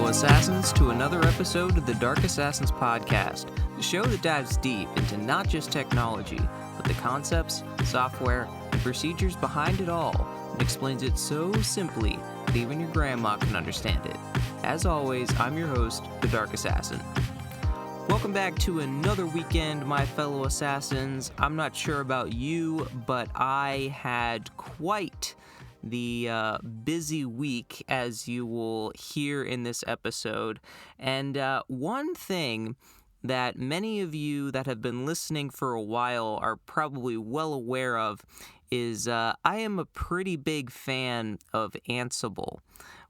Assassins, to another episode of the Dark Assassins podcast, the show that dives deep into not just technology, but the concepts, software, and procedures behind it all, and explains it so simply that even your grandma can understand it. As always, I'm your host, the Dark Assassin. Welcome back to another weekend, my fellow assassins. I'm not sure about you, but I had quite the busy week, as you will hear in this episode. And one thing that many of you that have been listening for a while are probably well aware of is I am a pretty big fan of Ansible,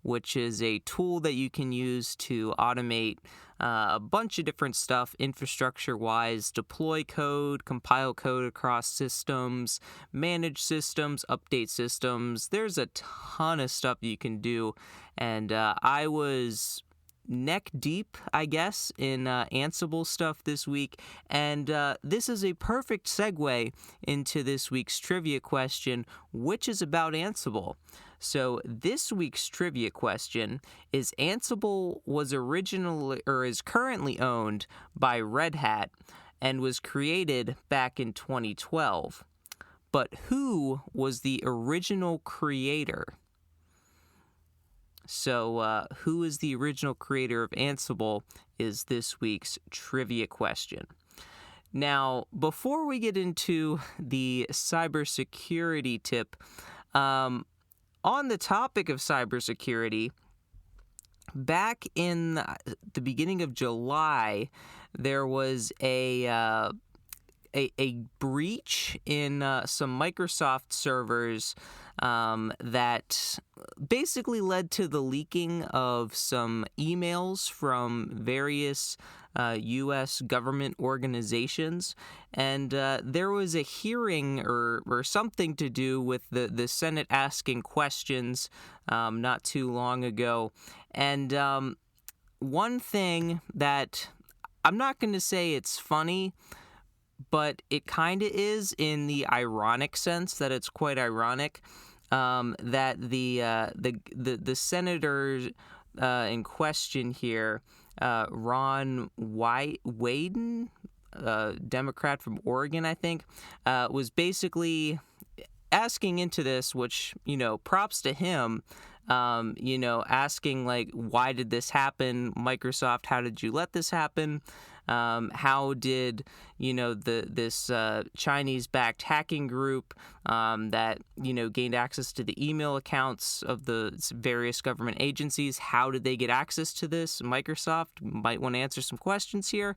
which is a tool that you can use to automate a bunch of different stuff, infrastructure-wise, deploy code, compile code across systems, manage systems, update systems. There's a ton of stuff you can do, and I was neck deep, I guess, in Ansible stuff this week, and this is a perfect segue into this week's trivia question, which is about Ansible. So this week's trivia question is: Ansible was originally, or is currently owned by Red Hat and was created back in 2012. But who was the original creator? So who is the original creator of Ansible is this week's trivia question. Now, before we get into the cybersecurity tip, on the topic of cybersecurity, back in the beginning of July, there was a breach in some Microsoft servers that basically led to the leaking of some emails from various U.S. government organizations, and there was a hearing or something to do with the Senate asking questions not too long ago. And one thing that I'm not going to say it's funny, but it kind of is, in the ironic sense that it's quite ironic, that the senator in question here, Ron Wyden, Democrat from Oregon, I think, was basically asking into this, which, props to him, asking, like, why did this happen? Microsoft, how did you let this happen? How did, this Chinese-backed hacking group that, gained access to the email accounts of the various government agencies, how did they get access to this? Microsoft might want to answer some questions here.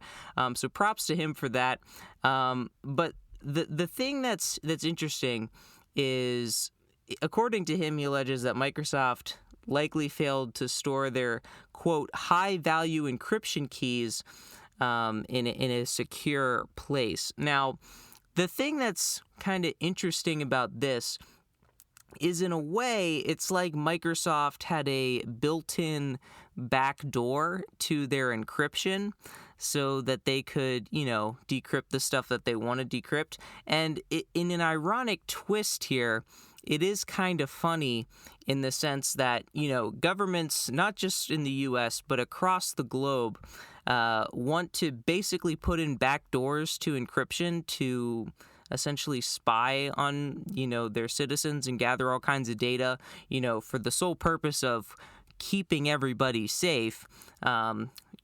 So props to him for that. But the thing that's interesting is, according to him, he alleges that Microsoft likely failed to store their, quote, high-value encryption keys in a secure place. Now, the thing that's kind of interesting about this is, in a way, it's like Microsoft had a built-in backdoor to their encryption so that they could, decrypt the stuff that they want to decrypt. And in an ironic twist here, it is kind of funny in the sense that, governments, not just in the U.S., but across the globe, want to basically put in backdoors to encryption to essentially spy on, their citizens and gather all kinds of data, for the sole purpose of keeping everybody safe.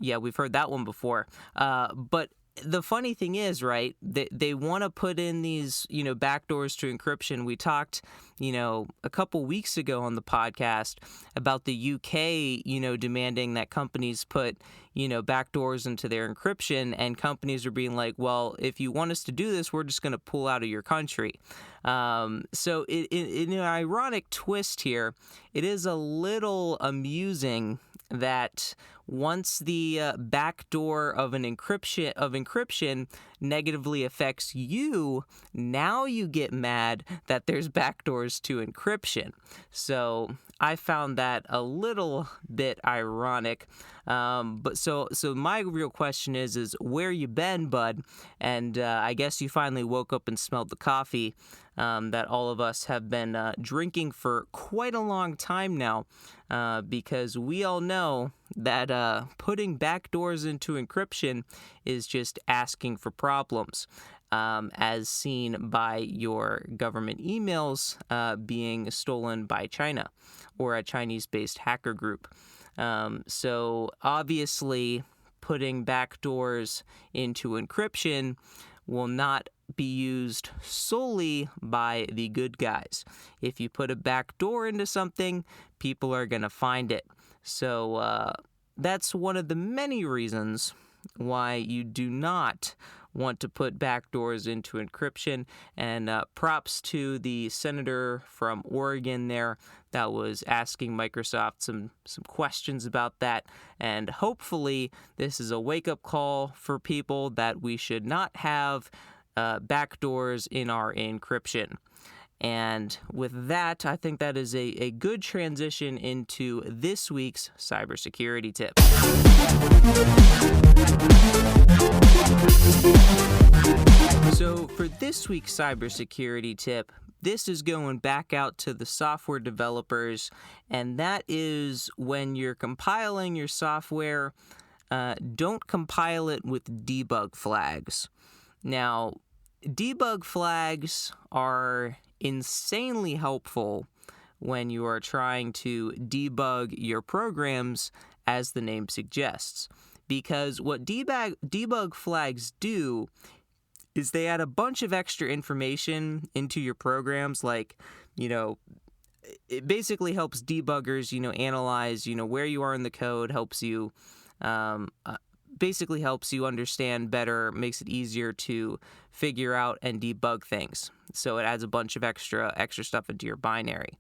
Yeah, we've heard that one before. But the funny thing is, right, they want to put in these, backdoors to encryption. We talked, a couple weeks ago on the podcast about the UK, demanding that companies put, backdoors into their encryption, and companies are being like, well, if you want us to do this, we're just going to pull out of your country. So in an ironic twist here, it is a little amusing that once the backdoor of encryption negatively affects you, now you get mad that there's backdoors to encryption. So I found that a little bit ironic. But so my real question is where you been, bud? And I guess you finally woke up and smelled the coffee that all of us have been drinking for quite a long time now, because we all know that putting backdoors into encryption is just asking for problems, as seen by your government emails being stolen by China or a Chinese-based hacker group. So obviously, putting backdoors into encryption will not be used solely by the good guys. If you put a backdoor into something, people are going to find it. So that's one of the many reasons why you do not want to put backdoors into encryption. And props to the senator from Oregon there that was asking Microsoft some questions about that. And hopefully this is a wake-up call for people that we should not have backdoors in our encryption. And with that, I think that is a good transition into this week's cybersecurity tip. So for this week's cybersecurity tip, this is going back out to the software developers, and that is when you're compiling your software, don't compile it with debug flags. Now, debug flags are insanely helpful when you are trying to debug your programs, as the name suggests. Because what debug flags do is they add a bunch of extra information into your programs, like, it basically helps debuggers, analyze, where you are in the code, helps you basically helps you understand better, makes it easier to figure out and debug things. So it adds a bunch of extra stuff into your binary.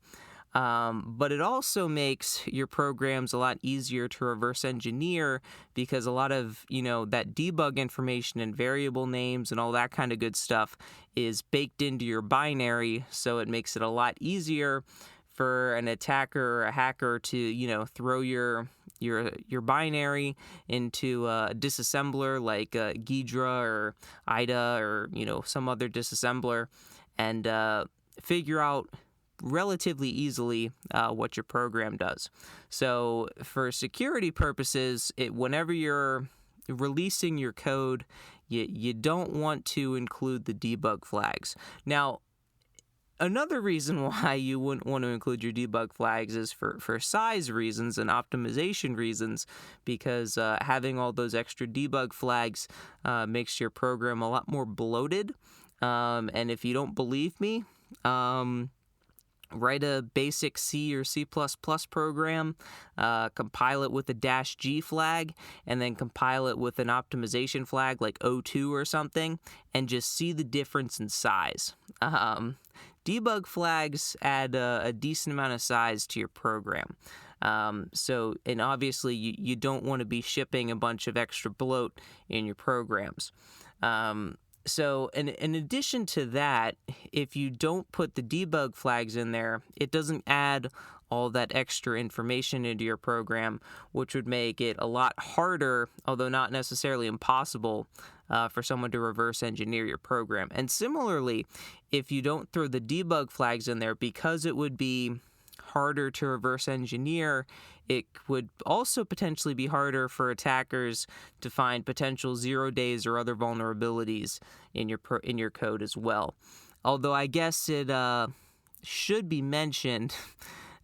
But it also makes your programs a lot easier to reverse engineer, because a lot of, that debug information and variable names and all that kind of good stuff is baked into your binary. So it makes it a lot easier for an attacker or a hacker to, throw your binary into a disassembler like Ghidra or IDA or, some other disassembler, and figure out relatively easily what your program does. So for security purposes, whenever you're releasing your code, you don't want to include the debug flags. Now, another reason why you wouldn't want to include your debug flags is for size reasons and optimization reasons, because having all those extra debug flags makes your program a lot more bloated. And if you don't believe me, write a basic C or C++ program, compile it with a -G flag, and then compile it with an optimization flag like O2 or something, and just see the difference in size. Debug flags add a decent amount of size to your program. And obviously you don't want to be shipping a bunch of extra bloat in your programs. So in addition to that, if you don't put the debug flags in there, it doesn't add all that extra information into your program, which would make it a lot harder, although not necessarily impossible, for someone to reverse engineer your program. And similarly, if you don't throw the debug flags in there, because it would be harder to reverse engineer, it would also potentially be harder for attackers to find potential 0 days or other vulnerabilities in your code as well. Although I guess it should be mentioned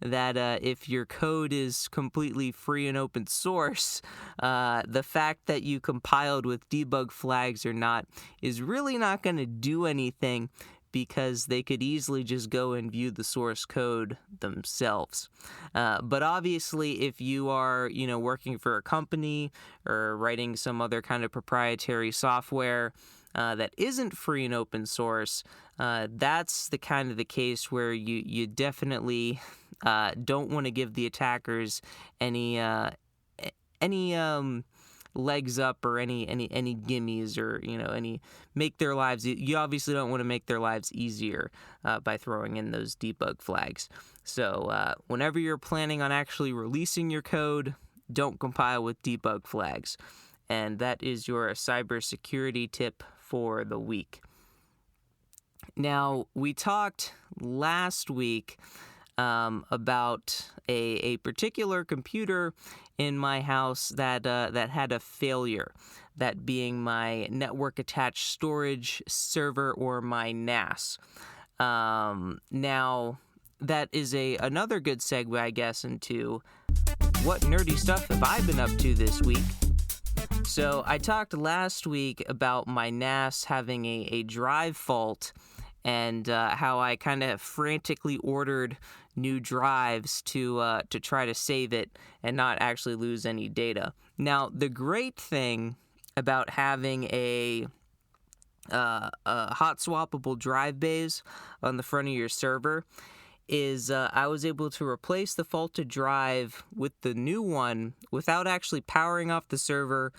that if your code is completely free and open source, the fact that you compiled with debug flags or not is really not going to do anything, because they could easily just go and view the source code themselves. But obviously, if you are, working for a company or writing some other kind of proprietary software that isn't free and open source, that's the kind of the case where you definitely don't want to give the attackers any legs up or any gimmies, or any make their lives. You obviously don't want to make their lives easier by throwing in those debug flags. So whenever you're planning on actually releasing your code, don't compile with debug flags. And that is your cybersecurity tip for the week. Now, we talked last week about a particular computer in my house that had a failure. That being my network attached storage server, or my NAS. Now, that is another good segue, I guess, into what nerdy stuff have I been up to this week. So I talked last week about my NAS having a drive fault, and how I kind of frantically ordered new drives to try to save it and not actually lose any data. Now, the great thing about having a hot swappable drive bays on the front of your server is I was able to replace the faulted drive with the new one without actually powering off the server,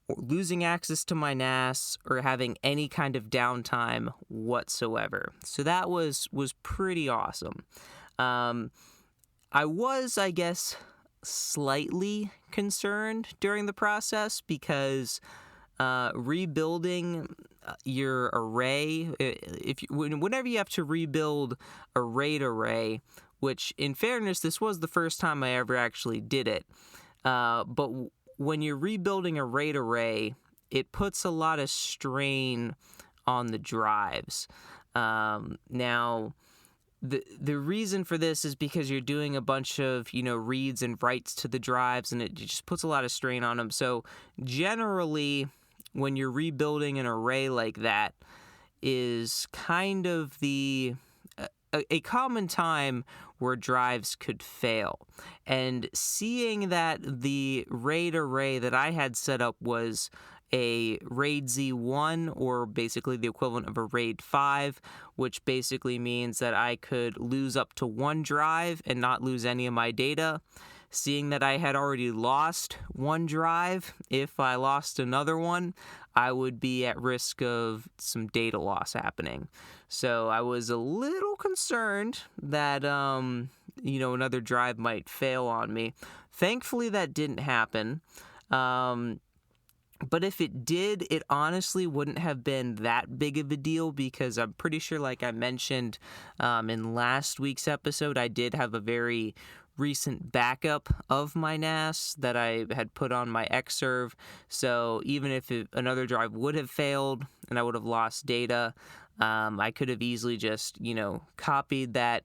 or losing access to my NAS, or having any kind of downtime whatsoever. So that was pretty awesome. I was, I guess, slightly concerned during the process because rebuilding your array, whenever you have to rebuild a RAID array, which in fairness, this was the first time I ever actually did it, but when you're rebuilding a RAID array, it puts a lot of strain on the drives. Now, the reason for this is because you're doing a bunch of, reads and writes to the drives, and it just puts a lot of strain on them. So generally, when you're rebuilding an array like that, is kind of a common time where drives could fail. And seeing that the RAID array that I had set up was a RAID Z1, or basically the equivalent of a RAID 5, which basically means that I could lose up to one drive and not lose any of my data. Seeing that I had already lost one drive, if I lost another one, I would be at risk of some data loss happening. So I was a little concerned that, another drive might fail on me. Thankfully, that didn't happen. But if it did, it honestly wouldn't have been that big of a deal, because I'm pretty sure, like I mentioned in last week's episode, I did have a very recent backup of my NAS that I had put on my Xserve. So even if another drive would have failed and I would have lost data, I could have easily just, copied that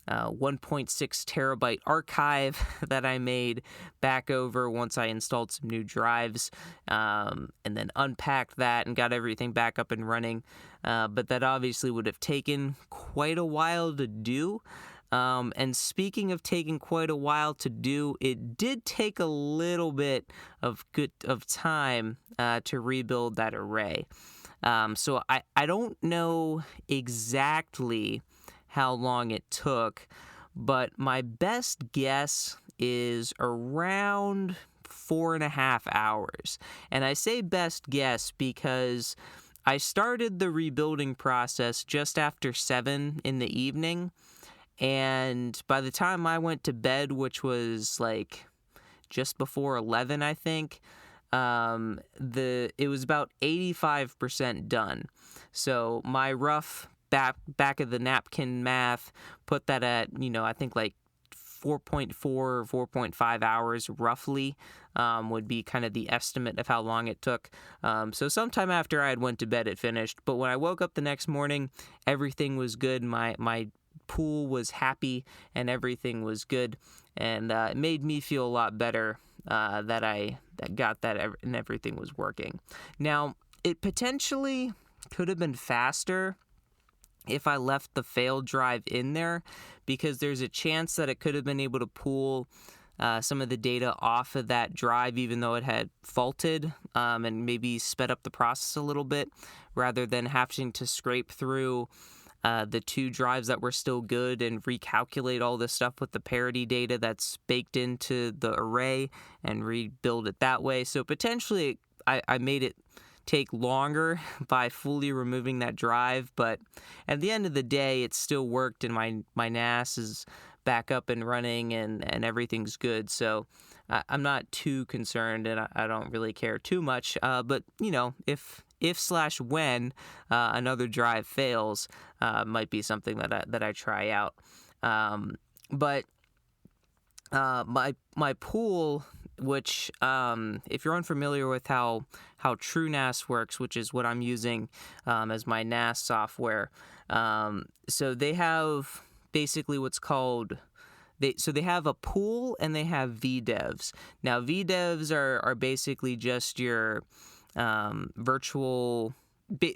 1.6 terabyte archive that I made back over once I installed some new drives, and then unpacked that and got everything back up and running. But that obviously would have taken quite a while to do. And speaking of taking quite a while to do, it did take a little bit of time to rebuild that array. So I don't know exactly how long it took, but my best guess is around 4.5 hours. And I say best guess because I started the rebuilding process just after 7 in the evening. And by the time I went to bed, which was like just before 11, I think, it was about 85% done. So my rough back of the napkin math put that at, I think like 4.4 or 4.5 hours roughly would be kind of the estimate of how long it took. So sometime after I had went to bed, it finished. But when I woke up the next morning, everything was good. My pool was happy and everything was good, and it made me feel a lot better that I got that and everything was working. Now, it potentially could have been faster if I left the failed drive in there, because there's a chance that it could have been able to pull some of the data off of that drive, even though it had faulted, and maybe sped up the process a little bit, rather than having to scrape through the two drives that were still good and recalculate all this stuff with the parity data that's baked into the array and rebuild it that way. So potentially I made it take longer by fully removing that drive, but at the end of the day, it still worked, and my NAS is back up and running, and everything's good. So I'm not too concerned, and I don't really care too much. But if/when another drive fails, might be something that I try out. But my pool, which if you're unfamiliar with how TrueNAS works, which is what I'm using as my NAS software, so they have basically what's called they have a pool and they have VDEVs. Now VDEVs are basically just your virtual.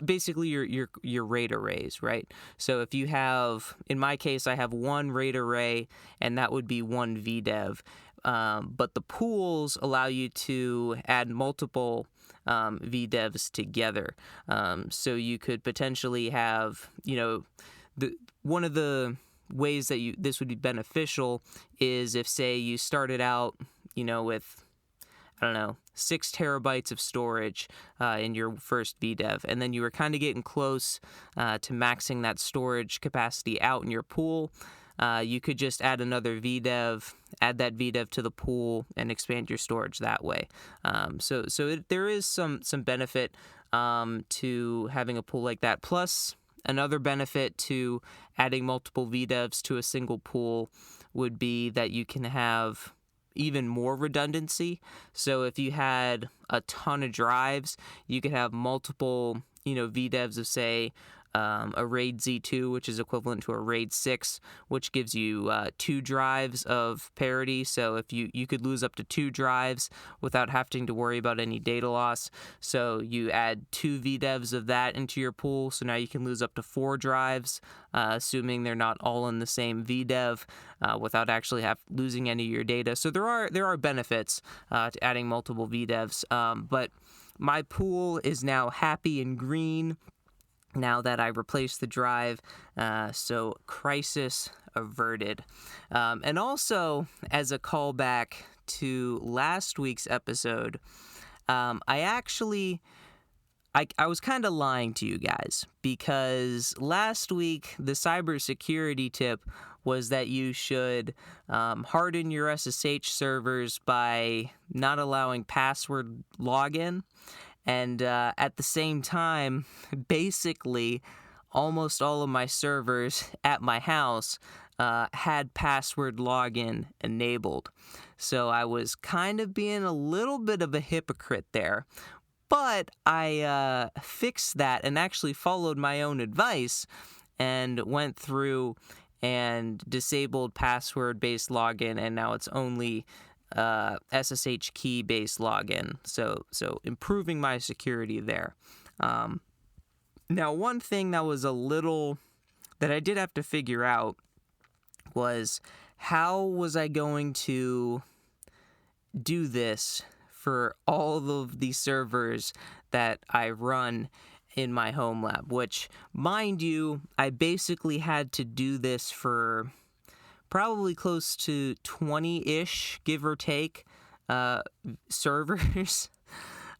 Basically your RAID arrays, right? So if you have, in my case, I have one RAID array, and that would be one VDEV. But the pools allow you to add multiple VDEVs together. So you could potentially have, one of the ways that this would be beneficial is if, say, you started out, with, I don't know, 6 terabytes of storage in your first VDEV, and then you were kind of getting close to maxing that storage capacity out in your pool. You could just add another VDEV, add that VDEV to the pool, and expand your storage that way. There is some benefit to having a pool like that. Plus, another benefit to adding multiple VDEVs to a single pool would be that you can have even more redundancy. So if you had a ton of drives, you could have multiple, VDEVs of, say, a RAID Z2, which is equivalent to a RAID 6, which gives you 2 drives of parity. So if you could lose up to 2 drives without having to worry about any data loss. So you add 2 VDEVs of that into your pool. So now you can lose up to 4 drives, assuming they're not all in the same VDEV, without actually losing any of your data. So there are benefits to adding multiple VDEVs. But my pool is now happy and green now that I replaced the drive, so crisis averted. And also, as a callback to last week's episode, I was kind of lying to you guys, because last week the cybersecurity tip was that you should harden your SSH servers by not allowing password login. And at the same time, basically, almost all of my servers at my house had password login enabled. So I was kind of being a little bit of a hypocrite there. But I fixed that and actually followed my own advice and went through and disabled password-based login, and now it's only SSH key-based login, so improving my security there. Now, one thing that I did have to figure out was, how was I going to do this for all of the servers that I run in my home lab, which, mind you, I basically had to do this for probably close to 20-ish, give or take, servers.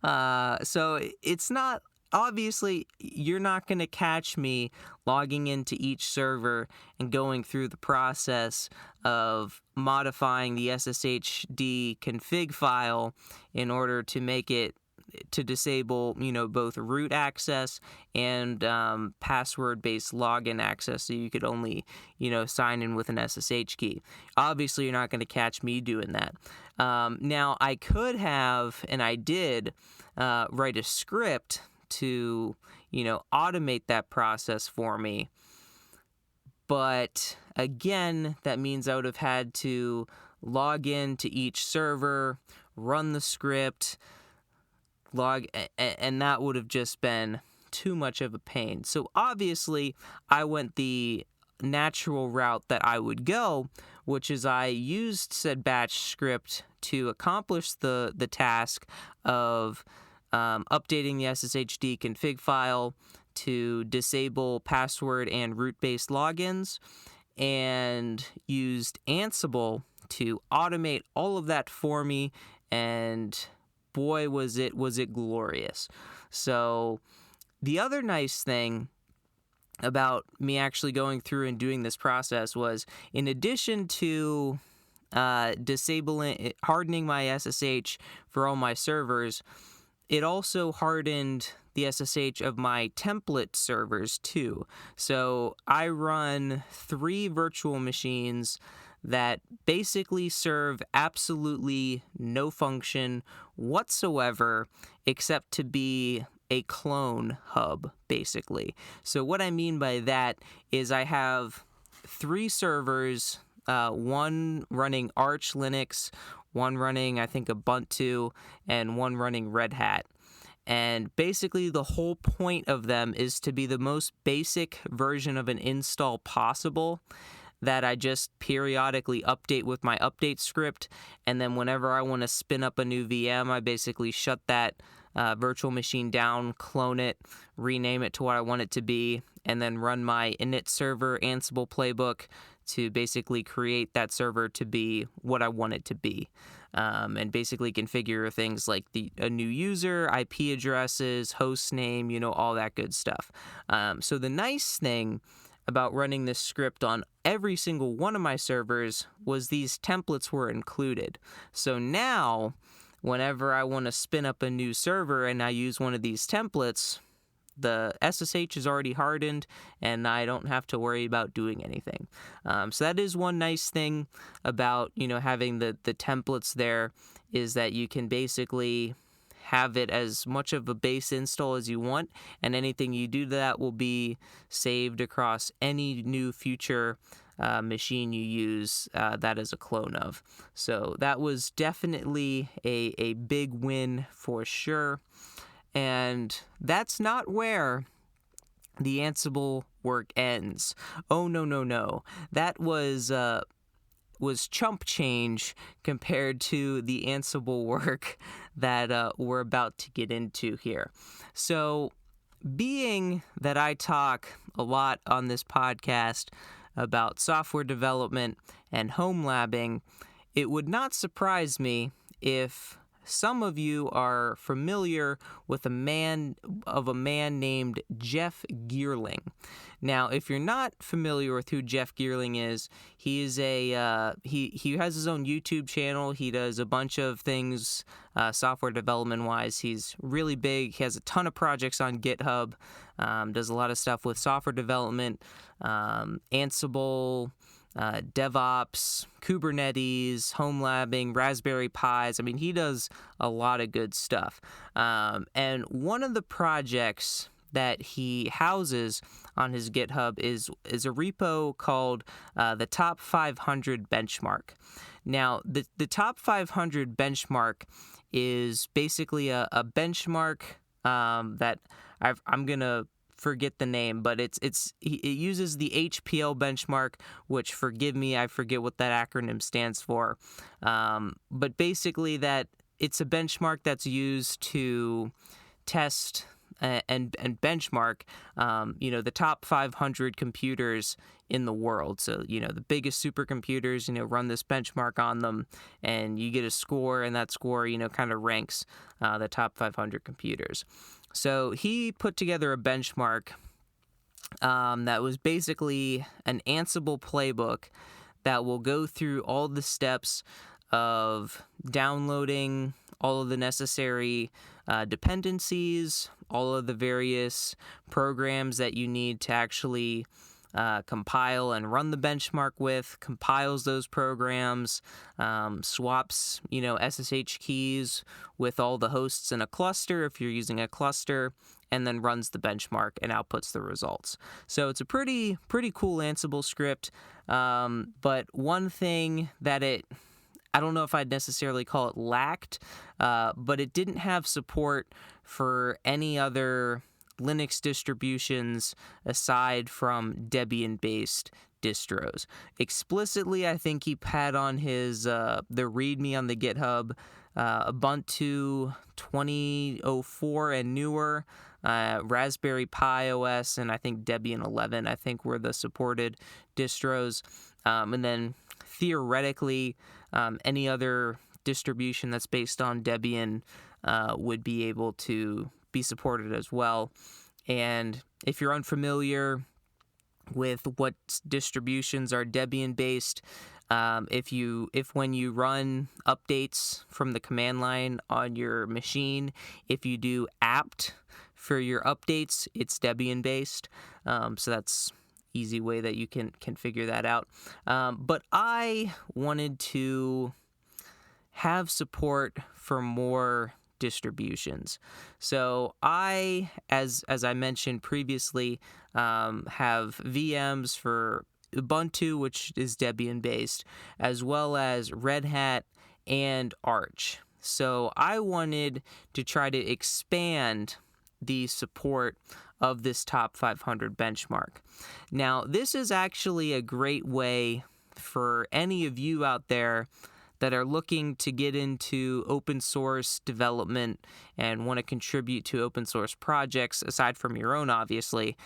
So it's not, obviously, you're not going to catch me logging into each server and going through the process of modifying the SSHD config file in order to make it to disable, both root access and password-based login access, so you could only, sign in with an SSH key. Obviously, you're not going to catch me doing that. Now, I could have, and I did, write a script to, automate that process for me. But again, that means I would have had to log in to each server, run the script, and that would have just been too much of a pain. So obviously, I went the natural route that I would go, which is I used said batch script to accomplish the task of updating the SSHD config file to disable password and root-based logins, and used Ansible to automate all of that for me, and boy, was it glorious. So the other nice thing about me actually going through and doing this process was, in addition to hardening my SSH for all my servers, it also hardened the SSH of my template servers too. So I run 3 virtual machines that basically serve absolutely no function whatsoever except to be a clone hub, basically. So what I mean by that is I have 3 servers, one running Arch Linux, one running, I think, Ubuntu, and one running Red Hat. And basically the whole point of them is to be the most basic version of an install possible that I just periodically update with my update script. And then whenever I want to spin up a new VM, I basically shut that virtual machine down, clone it, rename it to what I want it to be, and then run my init server Ansible playbook to basically create that server to be what I want it to be. And basically configure things like a new user, IP addresses, host name, all that good stuff. So the nice thing about running this script on every single one of my servers was these templates were included. So now, whenever I want to spin up a new server and I use one of these templates, the SSH is already hardened and I don't have to worry about doing anything. So that is one nice thing about, having the templates there, is that you can basically have it as much of a base install as you want, and anything you do to that will be saved across any new future machine you use that as a clone of. So that was definitely a big win for sure. And that's not where the Ansible work ends. Oh, no. That was chump change compared to the Ansible work that we're about to get into here. So, being that I talk a lot on this podcast about software development and home labbing, it would not surprise me if some of you are familiar with a man named Jeff Geerling. Now, if you're not familiar with who Jeff Geerling is, he is he has his own YouTube channel. He does a bunch of things software development wise. He's really big. He has a ton of projects on GitHub. Does a lot of stuff with software development, Ansible, DevOps, Kubernetes, home labbing, Raspberry Pis. I mean, he does a lot of good stuff. And one of the projects that he houses on his GitHub is a repo called the Top 500 Benchmark. Now, the Top 500 Benchmark is basically a benchmark that I'm going to forget the name, but it uses the HPL benchmark, which, forgive me, I forget what that acronym stands for. But basically that it's a benchmark that's used to test and benchmark, the top 500 computers in the world. So, the biggest supercomputers, run this benchmark on them, and you get a score, and that score, kind of ranks the top 500 computers. So he put together a benchmark that was basically an Ansible playbook that will go through all the steps of downloading all of the necessary dependencies, all of the various programs that you need to actually compile and run the benchmark with, compiles those programs, swaps, SSH keys with all the hosts in a cluster if you're using a cluster, and then runs the benchmark and outputs the results. So it's a pretty cool Ansible script, but one thing that I don't know if I'd necessarily call it lacked, but it didn't have support for any other Linux distributions aside from Debian-based distros. Explicitly, I think he had on his the README on the GitHub Ubuntu 2004 and newer, Raspberry Pi OS, and I think Debian 11, I think, were the supported distros. And then theoretically, any other distribution that's based on Debian would be able to be supported as well. And if you're unfamiliar with what distributions are Debian based, if when you run updates from the command line on your machine, if you do apt for your updates, it's Debian based. So that's easy way that you can figure that out. But I wanted to have support for more distributions. So I, as I mentioned previously, have VMs for Ubuntu, which is Debian based, as well as Red Hat and Arch. So I wanted to try to expand the support of this top 500 benchmark. Now, this is actually a great way for any of you out there that are looking to get into open source development and want to contribute to open source projects, aside from your own, obviously,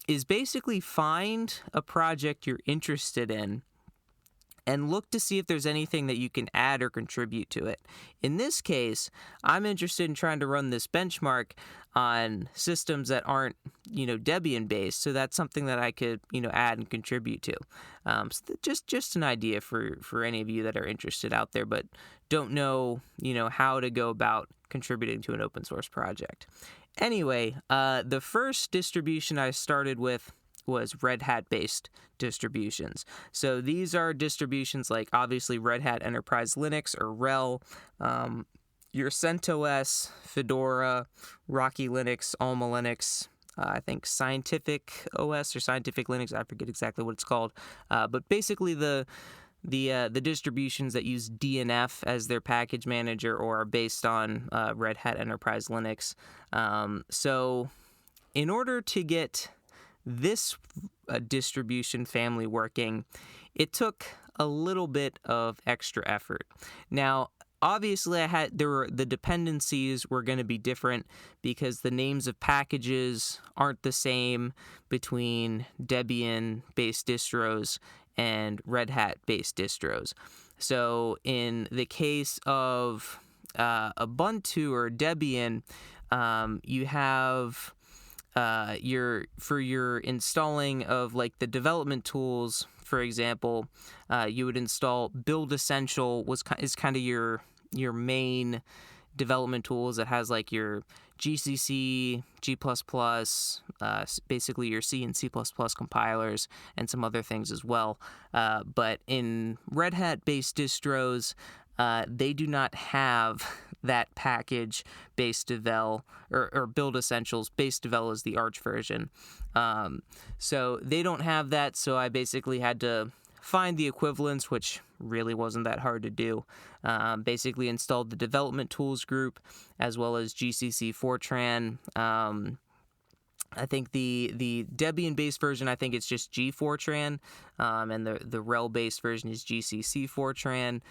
is basically find a project you're interested in and look to see if there's anything that you can add or contribute to it. In this case, I'm interested in trying to run this benchmark on systems that aren't, Debian based. So that's something that I could, add and contribute to. So just an idea for any of you that are interested out there, but don't know, how to go about contributing to an open source project. Anyway, the first distribution I started with was Red Hat-based distributions. So these are distributions like, obviously, Red Hat Enterprise Linux, or RHEL, your CentOS, Fedora, Rocky Linux, Alma Linux, I think Scientific OS or Scientific Linux, I forget exactly what it's called. But basically the distributions that use DNF as their package manager or are based on Red Hat Enterprise Linux. So in order to get this distribution family working, it took a little bit of extra effort. Now, obviously, the dependencies were going to be different because the names of packages aren't the same between Debian-based distros and Red Hat-based distros. So in the case of Ubuntu or Debian, you have for your installing of like the development tools, for example, you would install Build Essential is kind of your main development tools that has like your GCC, G++, basically your C and C++ compilers and some other things as well. But in Red Hat-based distros, they do not have that package base devel or Build Essentials. Base devel is the Arch version. So they don't have that, so I basically had to find the equivalents, which really wasn't that hard to do. Basically installed the development tools group as well as GCC Fortran. I think the Debian-based version, I think it's just G-Fortran, and the RHEL-based version is GCC Fortran.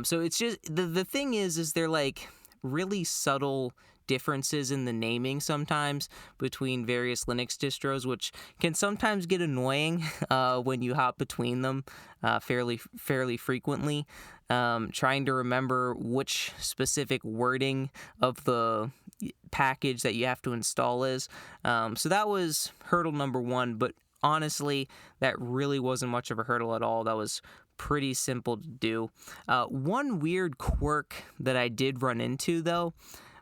So it's just, the thing is they're like really subtle differences in the naming sometimes between various Linux distros, which can sometimes get annoying when you hop between them fairly frequently. Trying to remember which specific wording of the package that you have to install is. So that was hurdle number one, but honestly, that really wasn't much of a hurdle at all. That was pretty simple to do. One weird quirk that I did run into, though,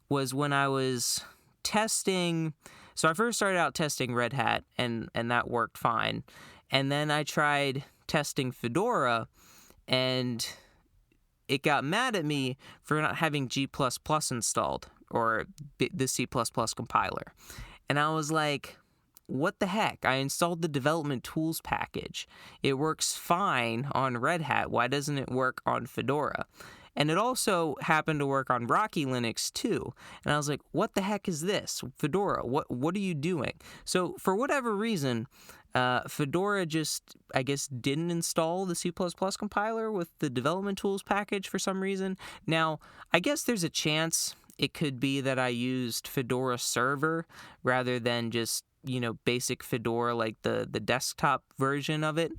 was when I was testing. So I first started out testing Red Hat, and that worked fine. And then I tried testing Fedora, and it got mad at me for not having G++ installed, or the C++ compiler. And I was like, what the heck? I installed the development tools package. It works fine on Red Hat. Why doesn't it work on Fedora? And it also happened to work on Rocky Linux too. And I was like, what the heck is this? Fedora, what are you doing? So for whatever reason, Fedora just, I guess, didn't install the C++ compiler with the development tools package for some reason. Now, I guess there's a chance it could be that I used Fedora Server rather than just, basic Fedora, like the desktop version of it.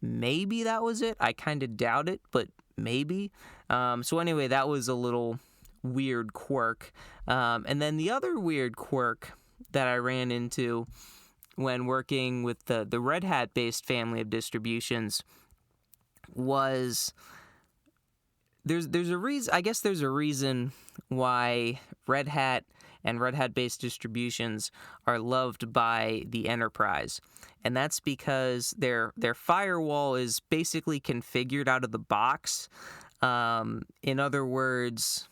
Maybe that was it. I kind of doubt it, but maybe. So anyway, that was a little weird quirk. And then the other weird quirk that I ran into when working with the Red Hat-based family of distributions was there's a reason. I guess there's a reason why Red Hat and Red Hat-based distributions are loved by the enterprise. And that's because their firewall is basically configured out of the box. In other words,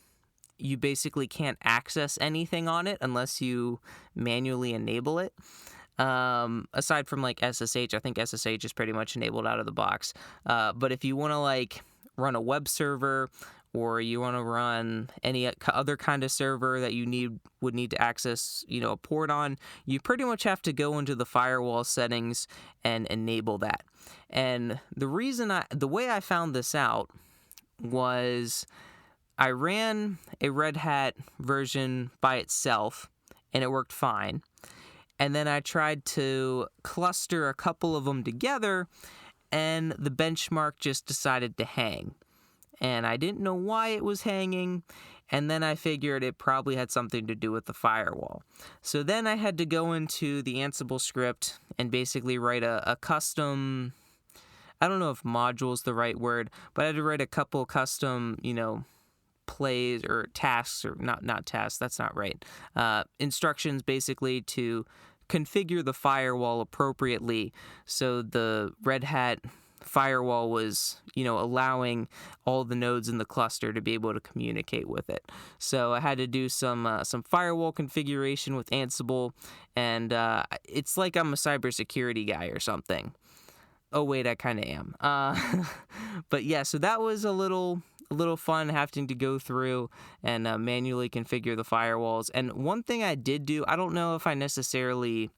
you basically can't access anything on it unless you manually enable it. Aside from like SSH, I think SSH is pretty much enabled out of the box. But if you want to like run a web server, or you want to run any other kind of server that you would need to access, a port on, you pretty much have to go into the firewall settings and enable that. And the way I found this out was I ran a Red Hat version by itself, and it worked fine. And then I tried to cluster a couple of them together, and the benchmark just decided to hang. And I didn't know why it was hanging, and then I figured it probably had something to do with the firewall. So then I had to go into the Ansible script and basically write a custom, I don't know if module is the right word, but I had to write a couple custom, plays or tasks, or not tasks, that's not right. Instructions basically to configure the firewall appropriately so the Red Hat firewall was, allowing all the nodes in the cluster to be able to communicate with it. So I had to do some firewall configuration with Ansible, and it's like I'm a cybersecurity guy or something. Oh wait, I kind of am. But yeah, so that was a little fun having to go through and manually configure the firewalls. And one thing I did do, I don't know if I necessarily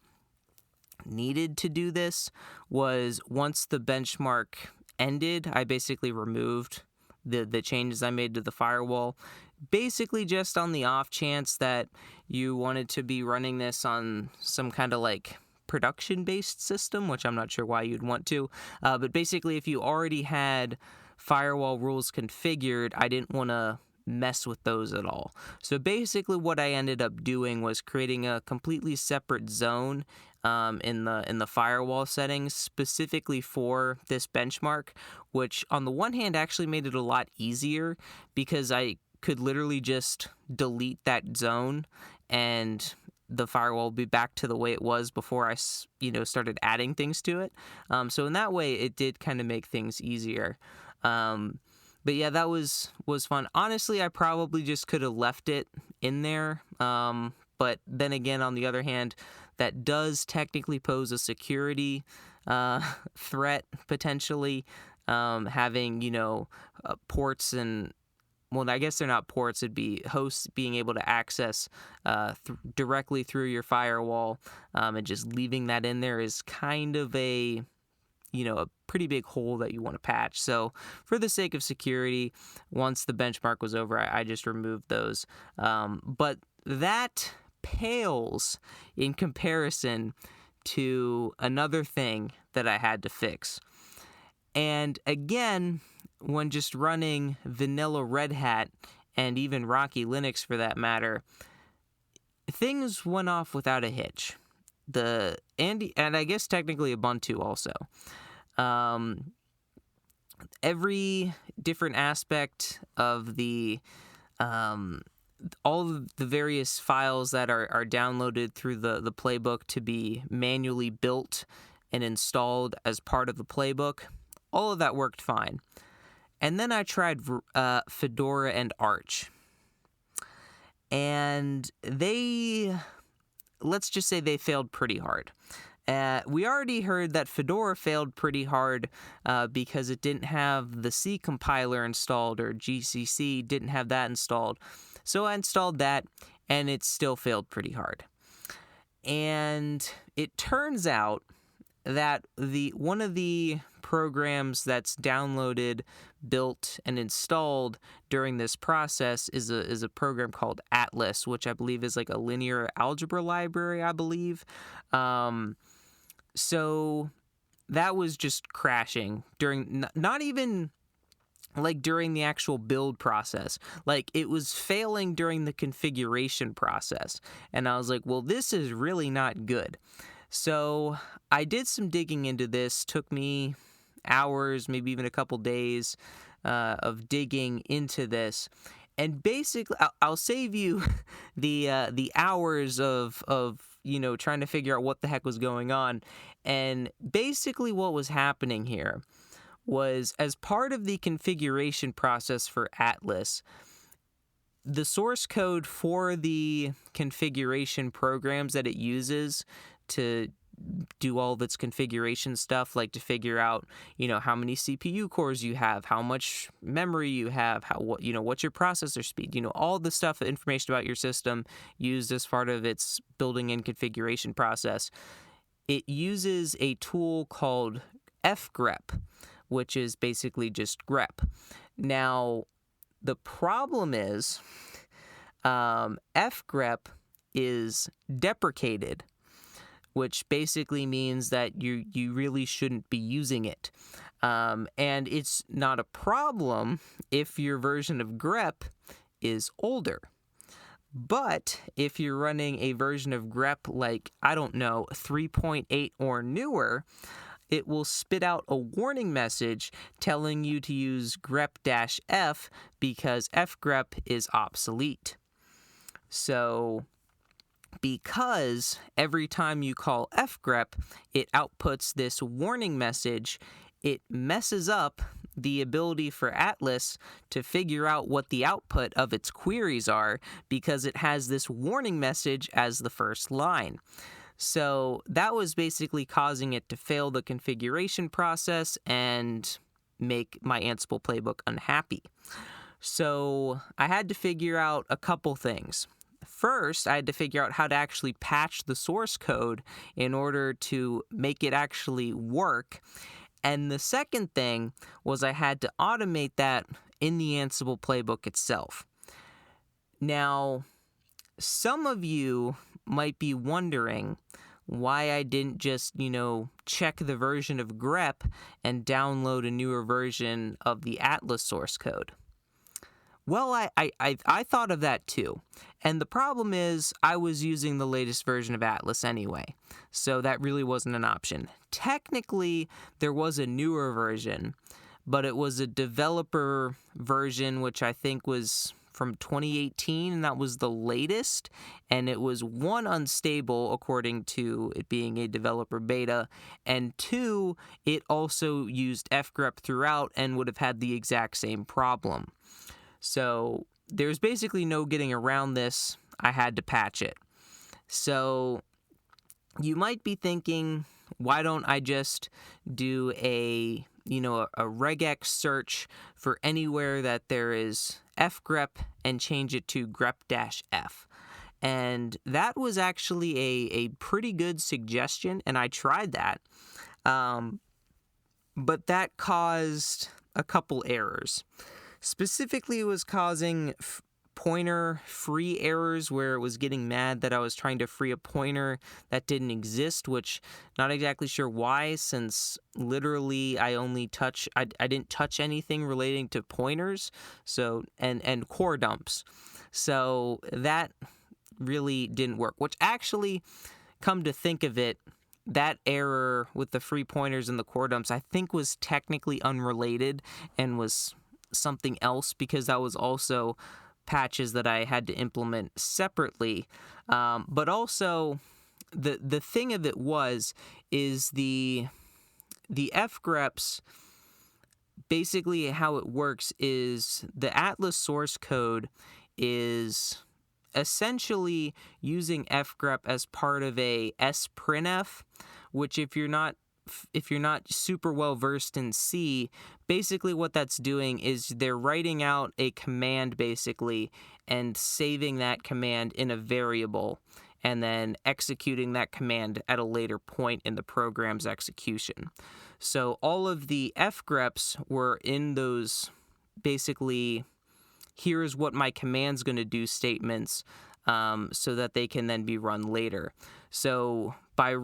needed to do this, was once the benchmark ended, I basically removed the changes I made to the firewall, basically just on the off chance that you wanted to be running this on some kind of like production-based system, which I'm not sure why you'd want to, but basically if you already had firewall rules configured, I didn't want to mess with those at all. So basically what I ended up doing was creating a completely separate zone in the firewall settings specifically for this benchmark, which on the one hand actually made it a lot easier because I could literally just delete that zone and the firewall will be back to the way it was before I started adding things to it. So in that way, it did kind of make things easier. But yeah, that was fun. Honestly, I probably just could have left it in there. But then again, on the other hand, that does technically pose a security threat potentially. Having, ports and, well, I guess they're not ports. It'd be hosts being able to access directly through your firewall, and just leaving that in there is kind of a pretty big hole that you want to patch. So for the sake of security, once the benchmark was over, I just removed those. But that pales in comparison to another thing that I had to fix. And again, when just running vanilla Red Hat and even Rocky Linux for that matter, things went off without a hitch. And I guess technically Ubuntu also. Every different aspect of the all of the various files that are downloaded through the playbook to be manually built and installed as part of the playbook, all of that worked fine. And then I tried Fedora and Arch. And let's just say they failed pretty hard. We already heard that Fedora failed pretty hard because it didn't have the C compiler installed, or GCC didn't have that installed. So I installed that, and it still failed pretty hard. And it turns out that one of the programs that's downloaded, built, and installed during this process is a program called Atlas, which I believe is like a linear algebra library, I believe. So that was just crashing during, not even like during the actual build process. Like it was failing during the configuration process. And I was like, well, this is really not good. So I did some digging into this. Took me hours, maybe even a couple days of digging into this. And basically, I'll save you the hours of trying to figure out what the heck was going on. And basically, what was happening here was, as part of the configuration process for Atlas, the source code for the configuration programs that it uses to do all of its configuration stuff, like to figure out, how many CPU cores you have, how much memory you have, what's your processor speed, all the stuff, information about your system used as part of its building and configuration process. It uses a tool called fgrep, which is basically just grep. Now, the problem is, fgrep is deprecated, which basically means that you really shouldn't be using it. And it's not a problem if your version of grep is older. But if you're running a version of grep like, 3.8 or newer, it will spit out a warning message telling you to use grep-f because fgrep is obsolete. So, because every time you call fgrep, it outputs this warning message, it messes up the ability for Atlas to figure out what the output of its queries are, because it has this warning message as the first line. So that was basically causing it to fail the configuration process and make my Ansible playbook unhappy. So I had to figure out a couple things. First, I had to figure out how to actually patch the source code in order to make it actually work. And the second thing was I had to automate that in the Ansible playbook itself. Now, some of you might be wondering why I didn't just, check the version of grep and download a newer version of the Atlas source code. Well, I thought of that too. And the problem is I was using the latest version of Atlas anyway, so that really wasn't an option. Technically, there was a newer version, but it was a developer version, which I think was from 2018, and that was the latest, and it was, one, unstable according to it being a developer beta, and two, it also used fgrep throughout and would have had the exact same problem. So there's basically no getting around this. I had to patch it. So you might be thinking, why don't I just do a regex search for anywhere that there is fgrep and change it to grep-f? And that was actually a pretty good suggestion, and I tried that. But that caused a couple errors. Specifically, it was causing pointer free errors where it was getting mad that I was trying to free a pointer that didn't exist, which not exactly sure why, since literally I didn't touch anything relating to pointers, so and core dumps. So that really didn't work, which actually, come to think of it, that error with the free pointers and the core dumps I think was technically unrelated and was something else, because that was also patches that I had to implement separately. But also, the thing of it is the fgreps, basically how it works is the Atlas source code is essentially using fgrep as part of a sprintf, which if you're not super well versed in C, basically what that's doing is they're writing out a command basically and saving that command in a variable and then executing that command at a later point in the program's execution. So all of the fgreps were in those basically, here's what my command's going to do statements, so that they can then be run later. So by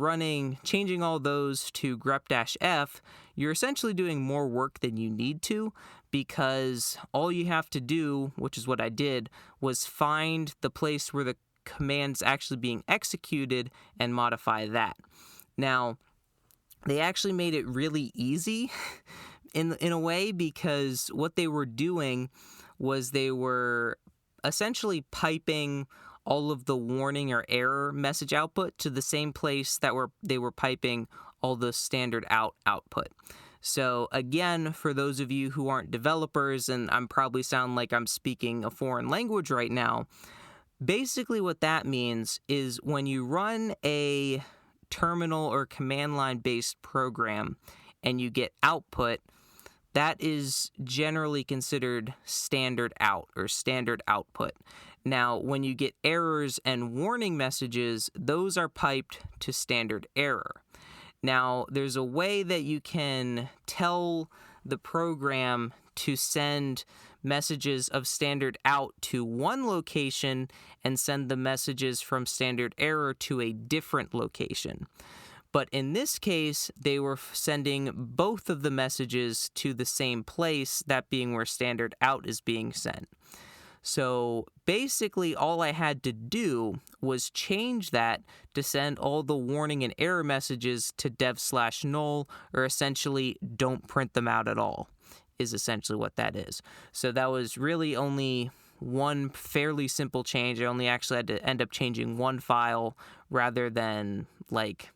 changing all those to grep-f, you're essentially doing more work than you need to, because all you have to do, which is what I did, was find the place where the command's actually being executed and modify that. Now, they actually made it really easy in a way, because what they were doing was they were essentially piping all of the warning or error message output to the same place that they were piping all the standard output. So again, for those of you who aren't developers, and I'm probably sound like I'm speaking a foreign language right now, basically what that means is when you run a terminal or command line based program and you get output, that is generally considered standard out or standard output. Now, when you get errors and warning messages, those are piped to standard error. Now, there's a way that you can tell the program to send messages of standard out to one location and send the messages from standard error to a different location. But in this case, they were sending both of the messages to the same place, that being where standard out is being sent. So basically, all I had to do was change that to send all the warning and error messages to dev/null, or essentially don't print them out at all, is essentially what that is. So that was really only one fairly simple change. I only actually had to end up changing one file rather than like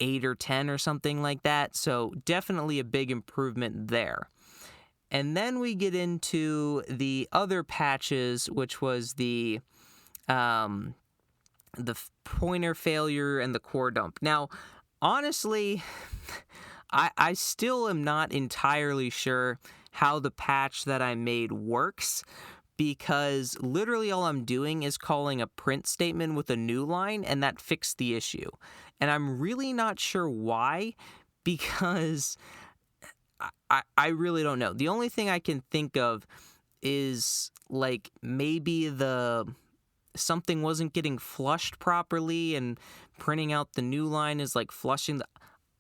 8 or 10 or something like that. So definitely a big improvement there. And then we get into the other patches, which was the pointer failure and the core dump. Now, honestly, I still am not entirely sure how the patch that I made works, because literally all I'm doing is calling a print statement with a new line, and that fixed the issue. And I'm really not sure why, because I really don't know. The only thing I can think of is like maybe something wasn't getting flushed properly, and printing out the new line is like flushing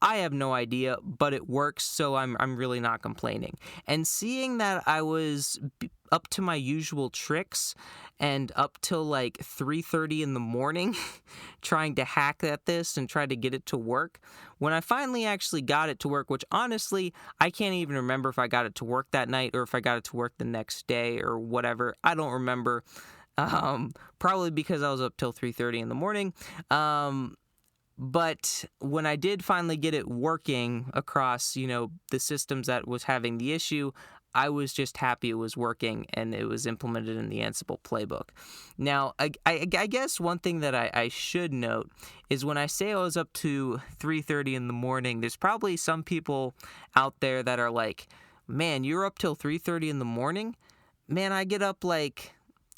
I have no idea, but it works, so I'm really not complaining. And seeing that I was up to my usual tricks and up till like 3:30 in the morning trying to hack at this and try to get it to work, when I finally actually got it to work, which honestly, I can't even remember if I got it to work that night or if I got it to work the next day or whatever. I don't remember. Probably because I was up till 3:30 in the morning. But when I did finally get it working across, the systems that was having the issue, I was just happy it was working and it was implemented in the Ansible playbook. Now, I guess one thing that I should note is when I say I was up to 3:30 in the morning, there's probably some people out there that are like, man, you're up till 3:30 in the morning? Man, I get up like...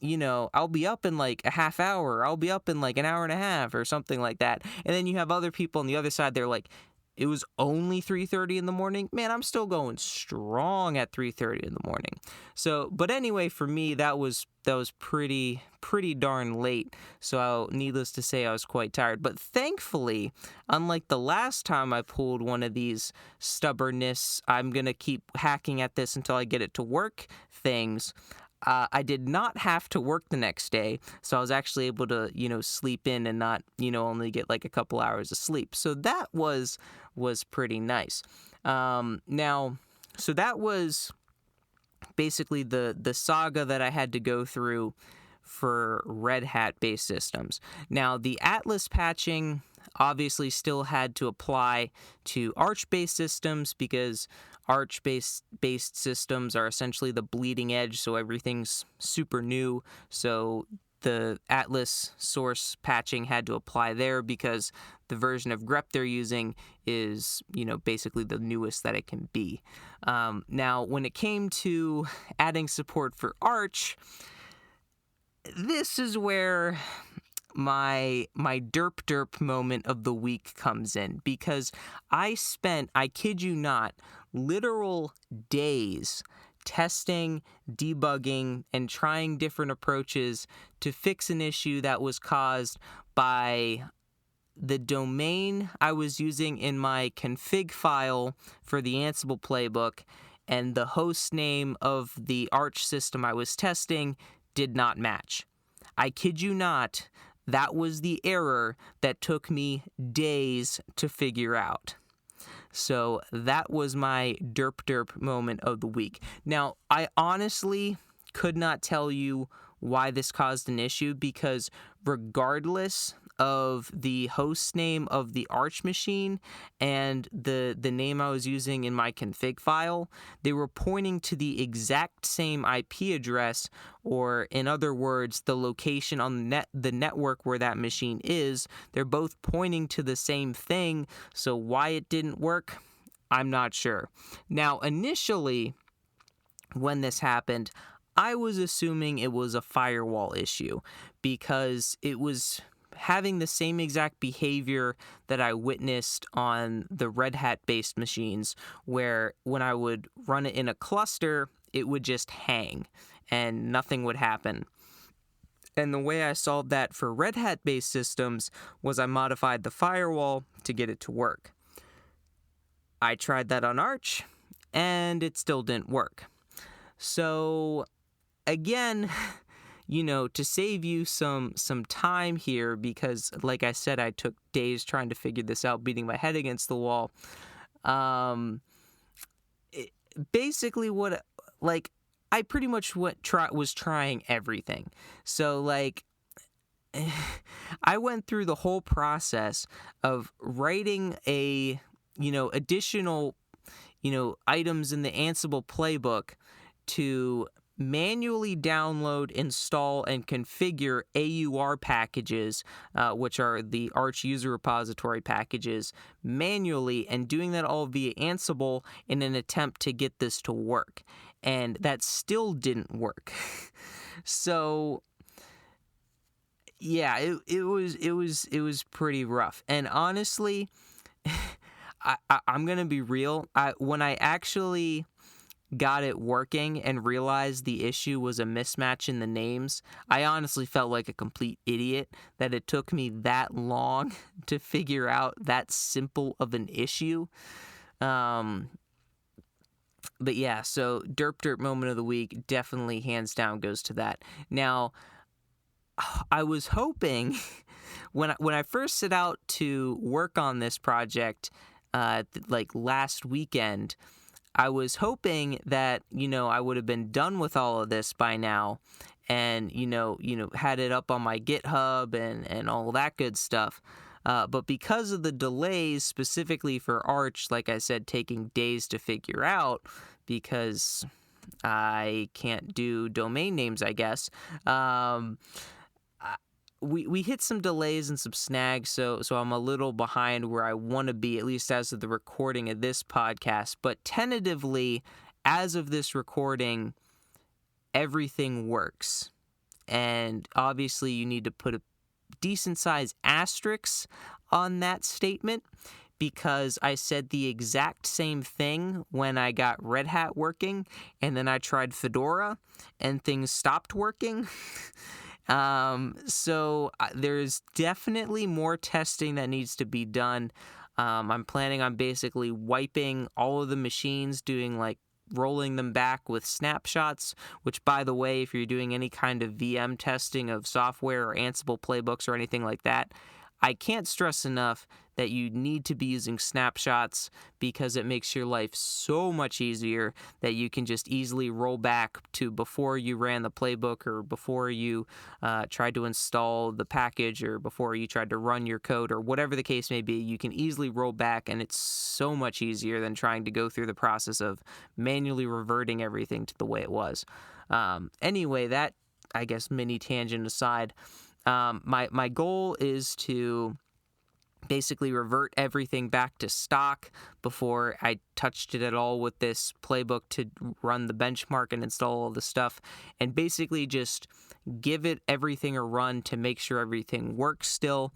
I'll be up in like a half hour. I'll be up in like an hour and a half or something like that. And then you have other people on the other side. They're like, it was only 3:30 in the morning. Man, I'm still going strong at 3:30 in the morning. So, but anyway, for me, that was pretty darn late. So needless to say, I was quite tired. But thankfully, unlike the last time I pulled one of these stubbornness, I'm going to keep hacking at this until I get it to work things, I did not have to work the next day, so I was actually able to, sleep in and not, only get like a couple hours of sleep. So that was pretty nice. Now, so that was basically the saga that I had to go through for Red Hat-based systems. Now, the Atlas patching obviously still had to apply to Arch-based systems because Arch-based systems are essentially the bleeding edge, so everything's super new. So the Atlas source patching had to apply there because the version of grep they're using is, basically the newest that it can be. Now, when it came to adding support for Arch, this is where my derp moment of the week comes in, because I kid you not, literal days testing, debugging, and trying different approaches to fix an issue that was caused by the domain I was using in my config file for the Ansible playbook and the host name of the Arch system I was testing did not match. I kid you not, that was the error that took me days to figure out. So that was my derp moment of the week. Now, I honestly could not tell you why this caused an issue, because regardless of the host name of the Arch machine and the name I was using in my config file, they were pointing to the exact same IP address, or in other words, the location on the network where that machine is. They're both pointing to the same thing, so why it didn't work, I'm not sure. Now, initially, when this happened, I was assuming it was a firewall issue, because it was having the same exact behavior that I witnessed on the Red Hat based machines, where when I would run it in a cluster, it would just hang and nothing would happen. And the way I solved that for Red Hat based systems was I modified the firewall to get it to work. I tried that on Arch, and it still didn't work. So again, to save you some time here, because like I said, I took days trying to figure this out, beating my head against the wall. Basically I pretty much was trying everything. So I went through the whole process of writing additional, items in the Ansible playbook to manually download, install, and configure AUR packages, which are the Arch user repository packages, manually, and doing that all via Ansible in an attempt to get this to work. And that still didn't work. So yeah, it was pretty rough. And honestly, I'm gonna be real. When I actually got it working and realized the issue was a mismatch in the names, I honestly felt like a complete idiot that it took me that long to figure out that simple of an issue. But yeah, so derp moment of the week definitely hands down goes to that. Now, I was hoping when I first set out to work on this project, last weekend, I was hoping that, I would have been done with all of this by now, and, had it up on my GitHub and all that good stuff. But because of the delays, specifically for Arch, like I said, taking days to figure out, because I can't do domain names, I guess, we hit some delays and some snags, so I'm a little behind where I want to be, at least as of the recording of this podcast. But tentatively, as of this recording, everything works. And obviously, you need to put a decent-sized asterisk on that statement, because I said the exact same thing when I got Red Hat working, and then I tried Fedora, and things stopped working. So there's definitely more testing that needs to be done. I'm planning on basically wiping all of the machines, doing rolling them back with snapshots, which, by the way, if you're doing any kind of VM testing of software or Ansible playbooks or anything like that, I can't stress enough that you need to be using snapshots, because it makes your life so much easier that you can just easily roll back to before you ran the playbook, or before you tried to install the package, or before you tried to run your code, or whatever the case may be. You can easily roll back, and it's so much easier than trying to go through the process of manually reverting everything to the way it was. Anyway, that, I guess, mini tangent aside, my goal is to basically revert everything back to stock before I touched it at all with this playbook to run the benchmark and install all the stuff, and basically just give it everything a run to make sure everything works still.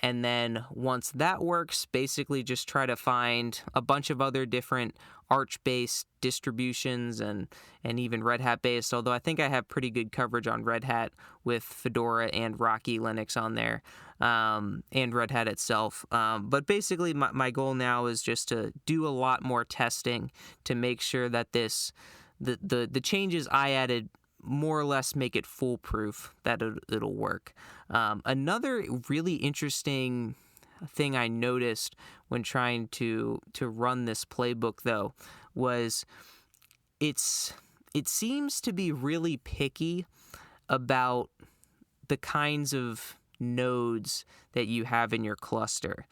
And then once that works, basically just try to find a bunch of other different Arch-based distributions and even Red Hat-based, although I think I have pretty good coverage on Red Hat with Fedora and Rocky Linux on there, and Red Hat itself. But basically my goal now is just to do a lot more testing to make sure that the changes I added more or less make it foolproof, that it'll work. Another really interesting thing I noticed when trying to run this playbook, though, was it seems to be really picky about the kinds of nodes that you have in your cluster.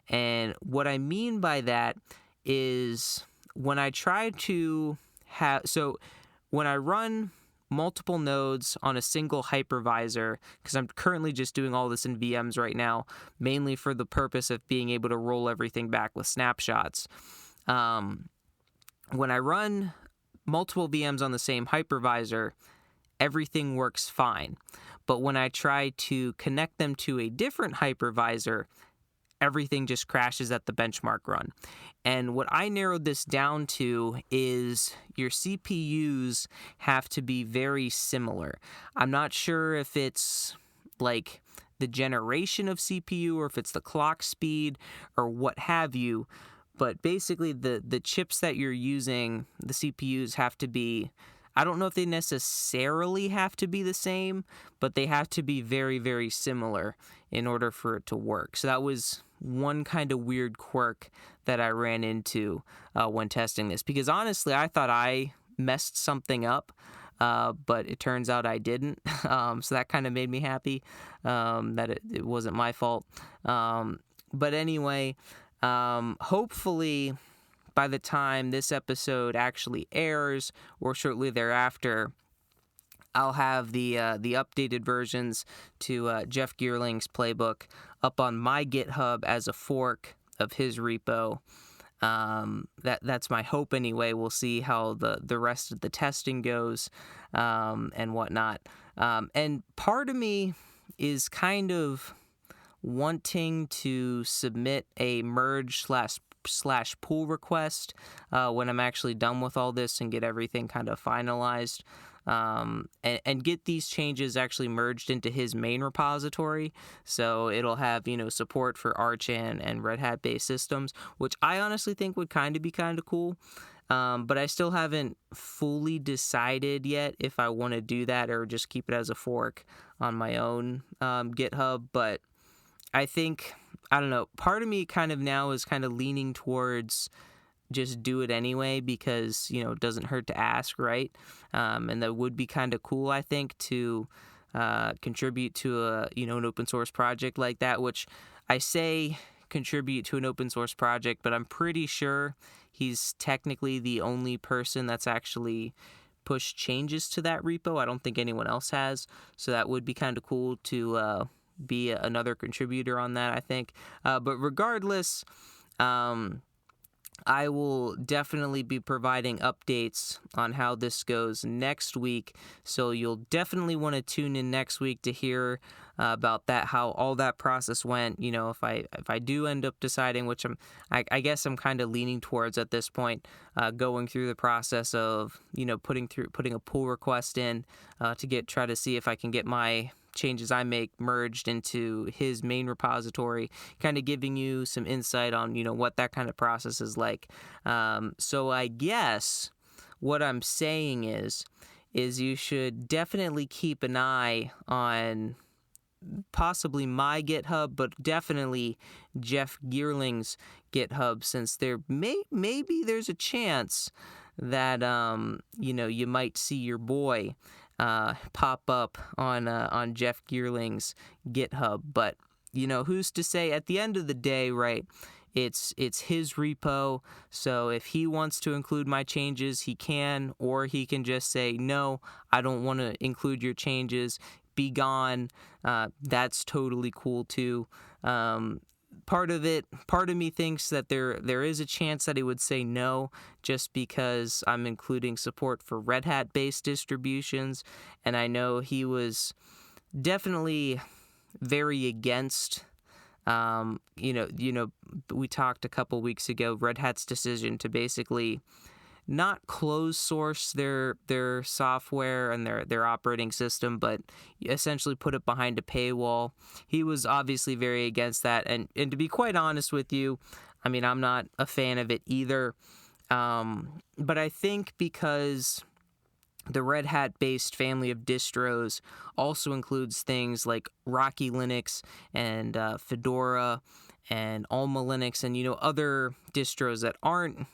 And what I mean by that is when I try to when I run multiple nodes on a single hypervisor, because I'm currently just doing all this in VMs right now, mainly for the purpose of being able to roll everything back with snapshots. When I run multiple VMs on the same hypervisor, everything works fine. But when I try to connect them to a different hypervisor, everything just crashes at the benchmark run. And what I narrowed this down to is your CPUs have to be very similar. I'm not sure if it's like the generation of CPU or if it's the clock speed or what have you, but basically the chips that you're using, the CPUs have to be, I don't know if they necessarily have to be the same, but they have to be very, very similar in order for it to work. So that was one kind of weird quirk that I ran into when testing this, because honestly, I thought I messed something up, but it turns out I didn't. So that kind of made me happy that it wasn't my fault. But anyway, hopefully by the time this episode actually airs or shortly thereafter, I'll have the updated versions to Jeff Geerling's playbook up on my GitHub as a fork of his repo. That's my hope anyway. We'll see how the rest of the testing goes and whatnot. And part of me is kind of wanting to submit a merge slash pull request when I'm actually done with all this and get everything kind of finalized, and get these changes actually merged into his main repository, so it'll have support for Arch and Red Hat based systems, which I honestly think would be kind of cool. But I still haven't fully decided yet if I want to do that or just keep it as a fork on my own GitHub. But I think, I don't know, part of me kind of now is kind of leaning towards just do it anyway, because, it doesn't hurt to ask, right? And that would be kind of cool, I think, to contribute to an open source project like that, which I say contribute to an open source project, but I'm pretty sure he's technically the only person that's actually pushed changes to that repo. I don't think anyone else has, so that would be kind of cool to be another contributor on that, I think. But regardless, I will definitely be providing updates on how this goes next week, so you'll definitely want to tune in next week to hear about that, how all that process went. If I do end up deciding, which I guess I'm kind of leaning towards at this point, going through the process of putting a pull request in to try to see if I can get my changes I make merged into his main repository, kind of giving you some insight on what that kind of process is like. So I guess what I'm saying is you should definitely keep an eye on possibly my GitHub, but definitely Jeff Geerling's GitHub, since maybe there's a chance that you might see your boy pop up on Jeff Geerling's GitHub. But who's to say? At the end of the day, right, it's his repo, so if he wants to include my changes, he can, or he can just say, no, I don't want to include your changes, be gone. That's totally cool too. Part of me thinks that there is a chance that he would say no, just because I'm including support for Red Hat based distributions, and I know he was definitely very against we talked a couple weeks ago, Red Hat's decision to basically not close source their software and their operating system, but essentially put it behind a paywall. He was obviously very against that, and to be quite honest with you, I mean, I'm not a fan of it either. But I think because the Red Hat-based family of distros also includes things like Rocky Linux and Fedora and Alma Linux and, other distros that aren't,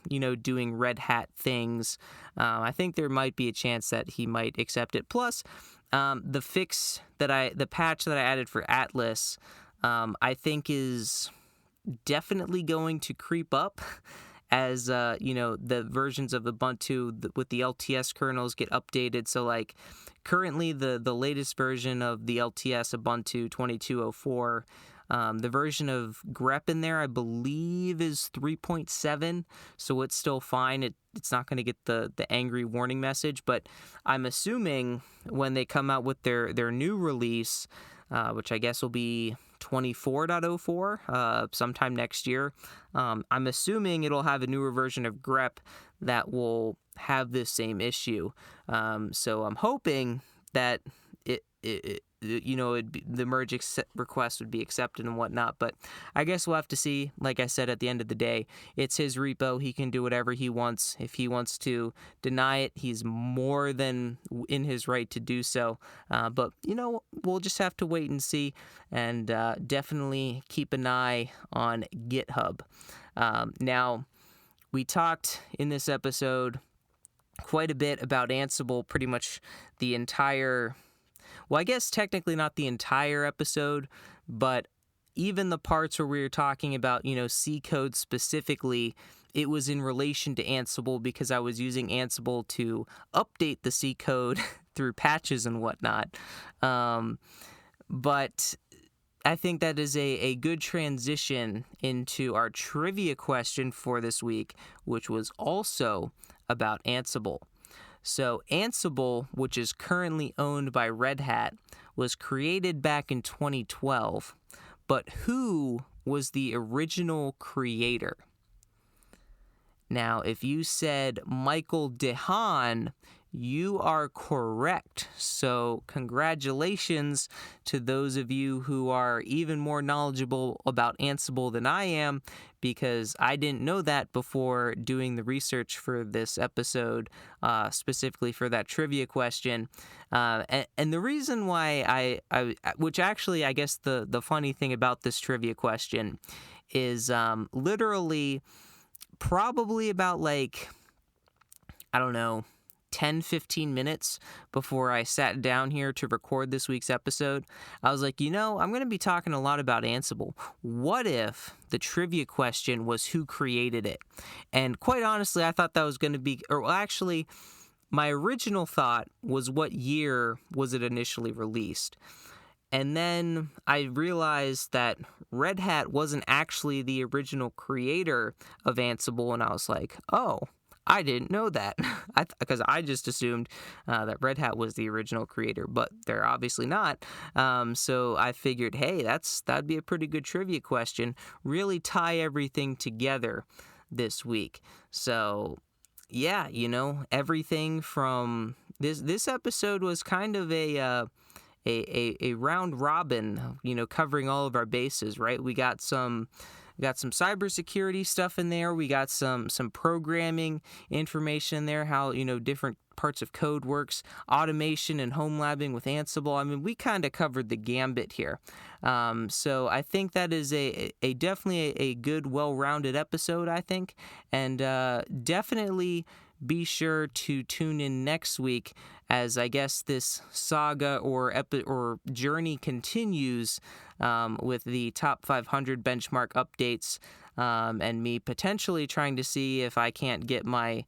doing Red Hat things, I think there might be a chance that he might accept it. Plus, the patch that I added for Atlas, I think is definitely going to creep up as, the versions of Ubuntu with the LTS kernels get updated. So, like, currently the latest version of the LTS Ubuntu 22.04, the version of grep in there, I believe, is 3.7, so it's still fine. It's not going to get the angry warning message, but I'm assuming when they come out with their new release, which I guess will be 24.04 sometime next year, I'm assuming it'll have a newer version of grep that will have this same issue. So I'm hoping that the merge request would be accepted and whatnot, but I guess we'll have to see. Like I said, at the end of the day, it's his repo. He can do whatever he wants. If he wants to deny it, he's more than in his right to do so. But, we'll just have to wait and see, and definitely keep an eye on GitHub. Now, we talked in this episode quite a bit about Ansible, pretty much the entire, well, I guess technically not the entire episode, but even the parts where we were talking about, C code specifically, it was in relation to Ansible because I was using Ansible to update the C code through patches and whatnot. But I think that is a good transition into our trivia question for this week, which was also about Ansible. So Ansible, which is currently owned by Red Hat, was created back in 2012, but who was the original creator? Now, if you said Michael DeHaan, you are correct. So congratulations to those of you who are even more knowledgeable about Ansible than I am, because I didn't know that before doing the research for this episode, specifically for that trivia question. And the reason why which actually, I guess the funny thing about this trivia question is literally probably about, like, I don't know, 10-15 minutes before I sat down here to record this week's episode, I was like, I'm going to be talking a lot about Ansible. What if the trivia question was who created it? And quite honestly, I thought that was going to be, or actually, my original thought was what year was it initially released? And then I realized that Red Hat wasn't actually the original creator of Ansible, and I was like, oh, I didn't know that, because I just assumed that Red Hat was the original creator, but they're obviously not. So I figured, hey, that'd be a pretty good trivia question. Really tie everything together this week. So yeah, everything from this episode was kind of a round robin, covering all of our bases, right? We got some cybersecurity stuff in there. We got some programming information in there, how, different parts of code works, automation and home labbing with Ansible. I mean, we kind of covered the gambit here. So I think that is a definitely a good, well-rounded episode, I think. And definitely be sure to tune in next week as I guess this saga or journey continues with the top 500 benchmark updates, and me potentially trying to see if I can't get my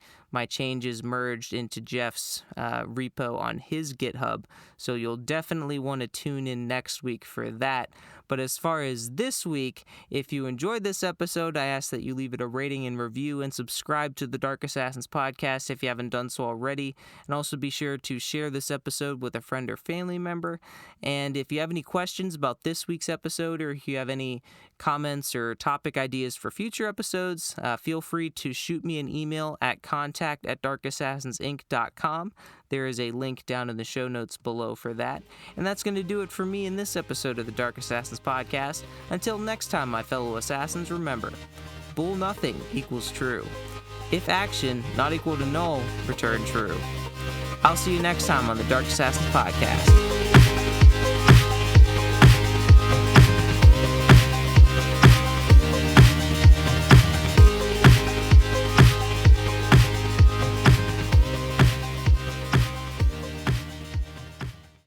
changes merged into Jeff's repo on his GitHub. So you'll definitely want to tune in next week for that. But as far as this week, if you enjoyed this episode, I ask that you leave it a rating and review and subscribe to the Dark Assassins podcast if you haven't done so already. And also be sure to share this episode with a friend or family member. And if you have any questions about this week's episode, or if you have any comments or topic ideas for future episodes, feel free to shoot me an email at contact@darkassassinsinc.com. There is a link down in the show notes below for that. And that's going to do it for me in this episode of the Dark Assassins podcast. Until next time, my fellow assassins, remember, bool nothing equals true. If action not equal to null, return true. I'll see you next time on the Dark Assassins podcast.